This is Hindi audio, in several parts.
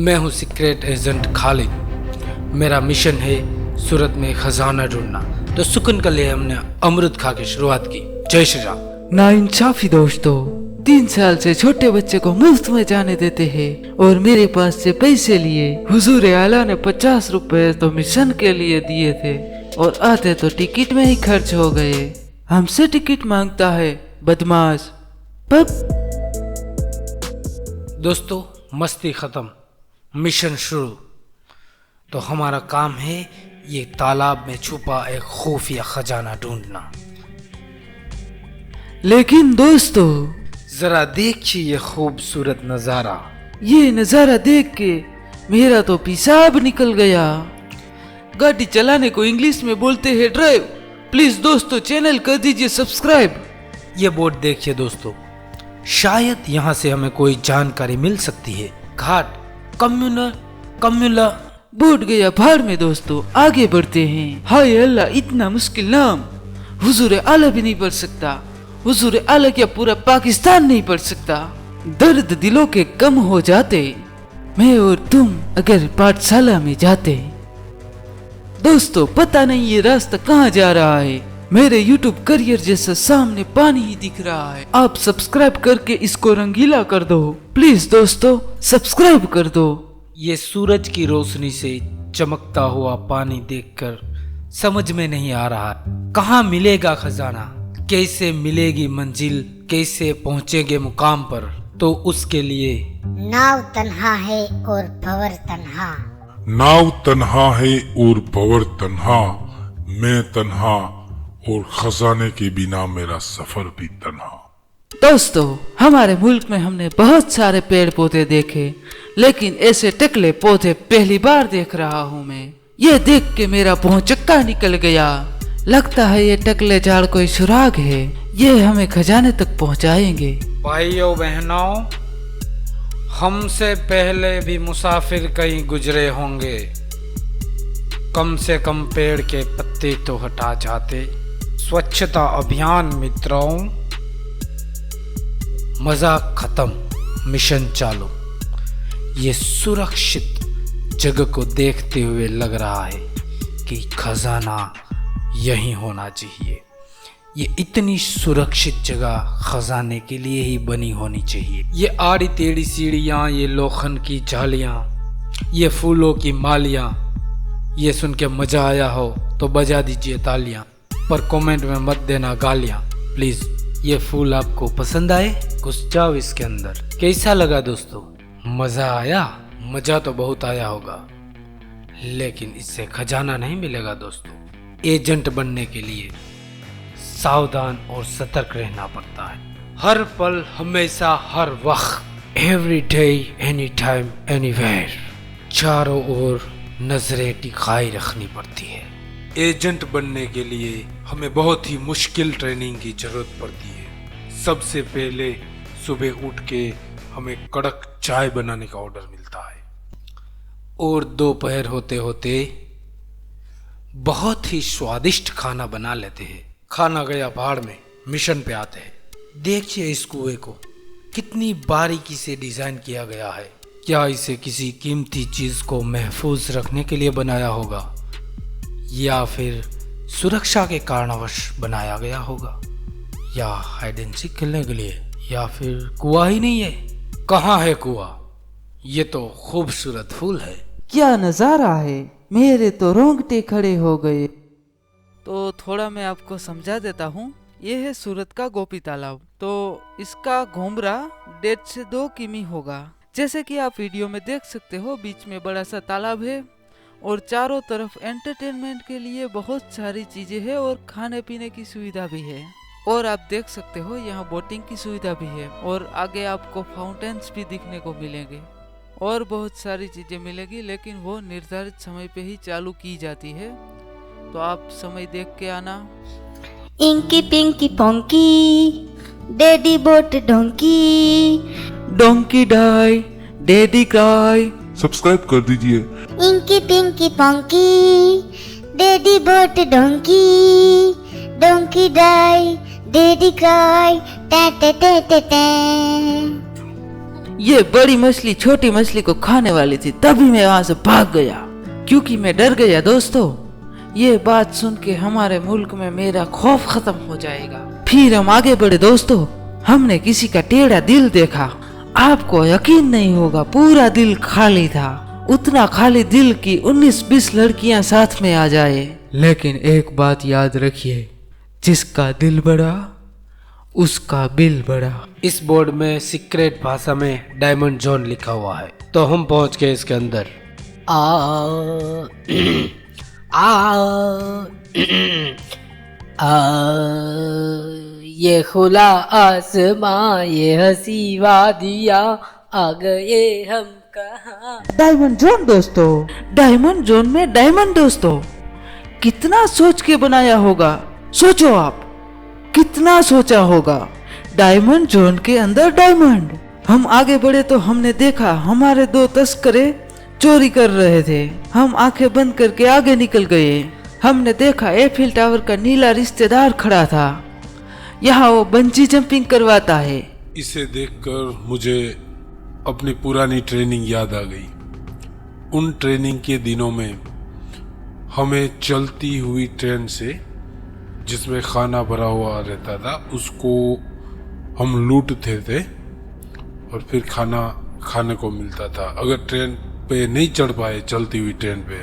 मैं हूँ सीक्रेट एजेंट खालिद। मेरा मिशन है सूरत में खजाना ढूंढना। तो सुकून के लिए हमने अमृत खा के शुरुआत की। जय श्री राम। नाइंसाफी दोस्तों, 3 साल से छोटे बच्चे को मुफ्त में जाने देते हैं और मेरे पास से पैसे लिए हुजूर आला ने 50 रुपए तो मिशन के लिए दिए थे और आते तो टिकट में ही खर्च हो गए। हमसे टिकट मांगता है बदमाश। पप दोस्तों, मस्ती खत्म, मिशन शुरू। तो हमारा काम है ये तालाब में छुपा एक खुफिया खजाना ढूंढना। लेकिन दोस्तों, जरा देखिए ये खूबसूरत नजारा। ये नजारा देख के मेरा तो पेशाब निकल गया। गाड़ी चलाने को इंग्लिश में बोलते हैं ड्राइव। प्लीज दोस्तों, चैनल कर दीजिए सब्सक्राइब। ये बोर्ड देखिए दोस्तों, शायद यहाँ से हमें कोई जानकारी मिल सकती है। घाट कम्युला। बोर्ड गया भाड़ में दोस्तों, आगे बढ़ते हैं। हाय अल्लाह, इतना मुश्किल नाम हुजूर आला भी नहीं पढ़ सकता। हुजूर आला क्या पूरा पाकिस्तान नहीं पढ़ सकता। दर्द दिलों के कम हो जाते मैं और तुम अगर पाठशाला में जाते। दोस्तों, पता नहीं ये रास्ता कहाँ जा रहा है। मेरे YouTube करियर जैसा सामने पानी ही दिख रहा है। आप सब्सक्राइब करके इसको रंगीला कर दो प्लीज दोस्तों, सब्सक्राइब कर दो। ये सूरज की रोशनी से चमकता हुआ पानी देखकर समझ में नहीं आ रहा कहाँ मिलेगा खजाना, कैसे मिलेगी मंजिल, कैसे पहुँचेंगे मुकाम पर। तो उसके लिए नाव तन्हा है और भंवर तन्हा। नाव तन्हा है और भंवर तन्हा, मैं तन्हा और खजाने के बिना मेरा सफर भी तन्हा। दोस्तों, हमारे मुल्क में हमने बहुत सारे पेड़ पौधे देखे, लेकिन ऐसे टकले पौधे पहली बार देख रहा हूँ मैं। ये देख के मेरा भौचक्का निकल गया। लगता है ये टकले झाड़ कोई सुराग है। ये हमें खजाने तक पहुँचाएंगे। भाइयों बहनों, हमसे पहले भी मुसाफिर कहीं गुजरे होंगे। कम से कम पेड़ के पत्ते तो हटा जाते। स्वच्छता अभियान मित्रों, मजाक खत्म, मिशन चालू। ये सुरक्षित जगह को देखते हुए लग रहा है कि खजाना यहीं होना चाहिए। ये इतनी सुरक्षित जगह खजाने के लिए ही बनी होनी चाहिए। ये आड़ी टेढ़ी सीढ़ियाँ, ये लोखंड की जालियाँ, ये फूलों की मालियाँ। ये सुन के मजा आया हो तो बजा दीजिए तालियां, पर कमेंट में मत देना गालियां प्लीज। ये फूल आपको पसंद आए, घुस जाओ इसके अंदर। कैसा लगा दोस्तों? मजा आया? मजा तो बहुत आया होगा, लेकिन इससे खजाना नहीं मिलेगा दोस्तों। एजेंट बनने के लिए सावधान और सतर्क रहना पड़ता है। हर पल, हमेशा, हर वक्त, every day, any time, anywhere, चारों ओर नजरें टिकाई रखनी पड़ती है। एजेंट बनने के लिए हमें बहुत ही मुश्किल ट्रेनिंग की जरूरत पड़ती है। सबसे पहले सुबह उठ के हमें कड़क चाय बनाने का ऑर्डर मिलता है और दोपहर होते होते बहुत ही स्वादिष्ट खाना बना लेते हैं। खाना गया भाड़ में, मिशन पे आते हैं। देखिए इस कुएं को कितनी बारीकी से डिजाइन किया गया है। क्या इसे किसी कीमती चीज को महफूज रखने के लिए बनाया होगा, या फिर सुरक्षा के कारणवश बनाया गया होगा, या हाइड एंड सीक खेलने के लिए, या फिर कुआं ही नहीं है? कहाँ है कुआं? ये तो खूबसूरत फूल है। क्या नजारा है, मेरे तो रोंगटे खड़े हो गए। तो थोड़ा मैं आपको समझा देता हूँ। ये है सूरत का गोपी तालाब। तो इसका घुमरा 1.5 से 2 किमी होगा। जैसे कि आप वीडियो में देख सकते हो, बीच में बड़ा सा तालाब है और चारों तरफ एंटरटेनमेंट के लिए बहुत सारी चीजें हैं और खाने पीने की सुविधा भी है। और आप देख सकते हो यहाँ बोटिंग की सुविधा भी है और आगे आपको फाउंटेन्स भी दिखने को मिलेंगे और बहुत सारी चीजें मिलेगी, लेकिन वो निर्धारित समय पे ही चालू की जाती है। तो आप समय देख के आना। Inky pinky ponky, daddy bought donkey, donkey die, daddy cry. Subscribe कर दीजिए। Inky pinky ponky, daddy bought donkey, donkey die, daddy cry, टे टे टे टे टे। ये बड़ी मछली छोटी मछली को खाने वाली थी, तभी मैं वहां से भाग गया क्योंकि मैं डर गया। दोस्तों, ये बात सुन के हमारे मुल्क में मेरा खौफ खत्म हो जाएगा। फिर हम आगे बढ़े। दोस्तों, हमने किसी का टेढ़ा दिल देखा। आपको यकीन नहीं होगा, पूरा दिल खाली था। उतना खाली दिल की 19-20 लड़कियां साथ में आ जाए। लेकिन एक बात याद रखिए, जिसका दिल बड़ा उसका बिल बड़ा। इस बोर्ड में सीक्रेट भाषा में डायमंड जोन लिखा हुआ है, तो हम पहुंच गए इसके अंदर। आ ये खुला आसमां, ये हंसी वादियाँ, आ गए हम कहाँ। डायमंड जोन दोस्तों, डायमंड जोन में डायमंड दोस्तों, कितना सोच के बनाया होगा। सोचो आप, कितना सोचा होगा। डायमंड जोन के अंदर डायमंड। हम आगे बढ़े तो हमने देखा हमारे 2 तस्करे चोरी कर रहे थे। हम आंखें बंद करके आगे निकल गए। हमने देखा एफिल टावर का नीला रिश्तेदार खड़ा था। यहाँ वो बंजी जंपिंग करवाता है। इसे देखकर मुझे अपनी पुरानी ट्रेनिंग याद आ गई। उन ट्रेनिंग के दिनों में हमें चलती हुई ट्रेन से, जिसमें खाना भरा हुआ रहता था, उसको हम लूटते थे और फिर खाना खाने को मिलता था। अगर ट्रेन पे नहीं चढ़ पाए, चलती हुई ट्रेन पे,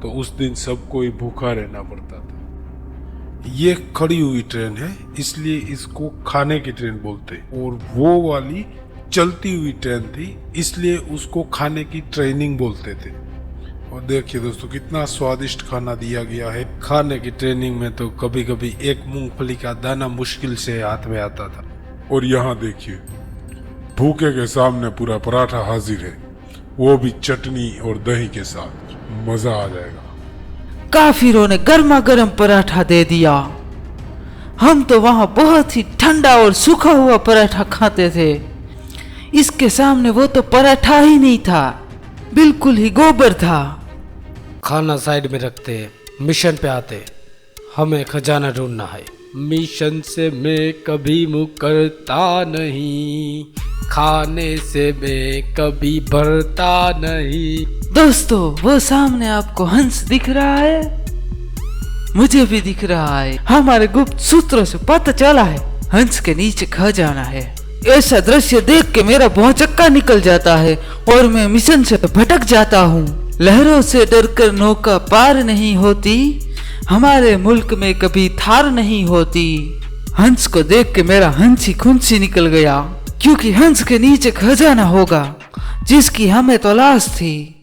तो उस दिन सबको ही भूखा रहना पड़ता था। ये खड़ी हुई ट्रेन है, इसलिए इसको खाने की ट्रेन बोलते, और वो वाली चलती हुई ट्रेन थी, इसलिए उसको खाने की ट्रेनिंग बोलते थे। और देखिए दोस्तों, कितना स्वादिष्ट खाना दिया गया है। खाने की ट्रेनिंग में तो कभी कभी एक मूंगफली का दाना मुश्किल से हाथ में आता था। और यहाँ देखिए, भूखे के सामने पूरा पराठा हाजिर है, वो भी चटनी और दही के साथ। मजा आ जाएगा। काफिरों ने गर्मा गर्म पराठा दे दिया। हम तो वहां बहुत ही ठंडा और सूखा हुआ पराठा खाते थे। इसके सामने वो तो पराठा ही नहीं था, बिल्कुल ही गोबर था। खाना साइड में रखते, मिशन पे आते। हमें खजाना ढूंढना है। मिशन से मैं कभी मुकरता नहीं, खाने से मैं कभी भरता नहीं। दोस्तों, वो सामने आपको हंस दिख रहा है, मुझे भी दिख रहा है। हमारे गुप्त सूत्रों से पता चला है हंस के नीचे खजाना है। ऐसा दृश्य देख के मेरा भौचक्का निकल जाता है और मैं मिशन से भटक जाता हूँ। लहरों से डरकर नौका पार नहीं होती, हमारे मुल्क में कभी थार नहीं होती। हंस को देख के मेरा हंसी खुंसी निकल गया, क्योंकि हंस के नीचे खजाना होगा जिसकी हमें तलाश थी।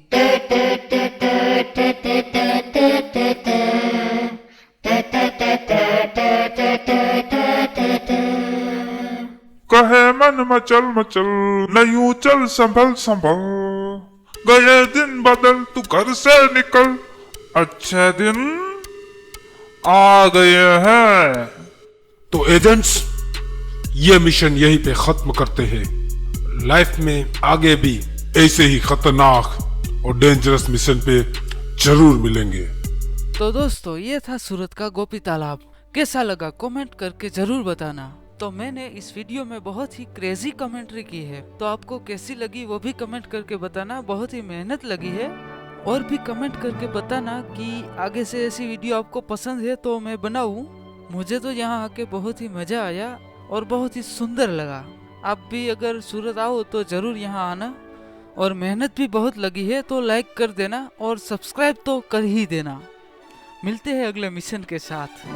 कहे मन मचल मचल, नहीं चल संभल संभल, गए दिन बदल तू घर से निकल, अच्छे दिन आ गए हैं। तो एजेंट्स, ये मिशन यहीं पे खत्म करते हैं। लाइफ में आगे भी ऐसे ही खतरनाक और डेंजरस मिशन पे जरूर मिलेंगे। तो दोस्तों, ये था सूरत का गोपी तालाब। कैसा लगा कमेंट करके जरूर बताना। तो मैंने इस वीडियो में बहुत ही क्रेजी कमेंट्री की है, तो आपको कैसी लगी वो भी कमेंट करके बताना। बहुत ही मेहनत लगी है। और भी कमेंट करके बताना कि आगे से ऐसी वीडियो आपको पसंद है तो मैं बनाऊं। मुझे तो यहाँ आके बहुत ही मजा आया और बहुत ही सुंदर लगा। आप भी अगर सूरत आओ तो जरूर यहाँ आना। और मेहनत भी बहुत लगी है, तो लाइक कर देना और सब्सक्राइब तो कर ही देना। मिलते हैं अगले मिशन के साथ।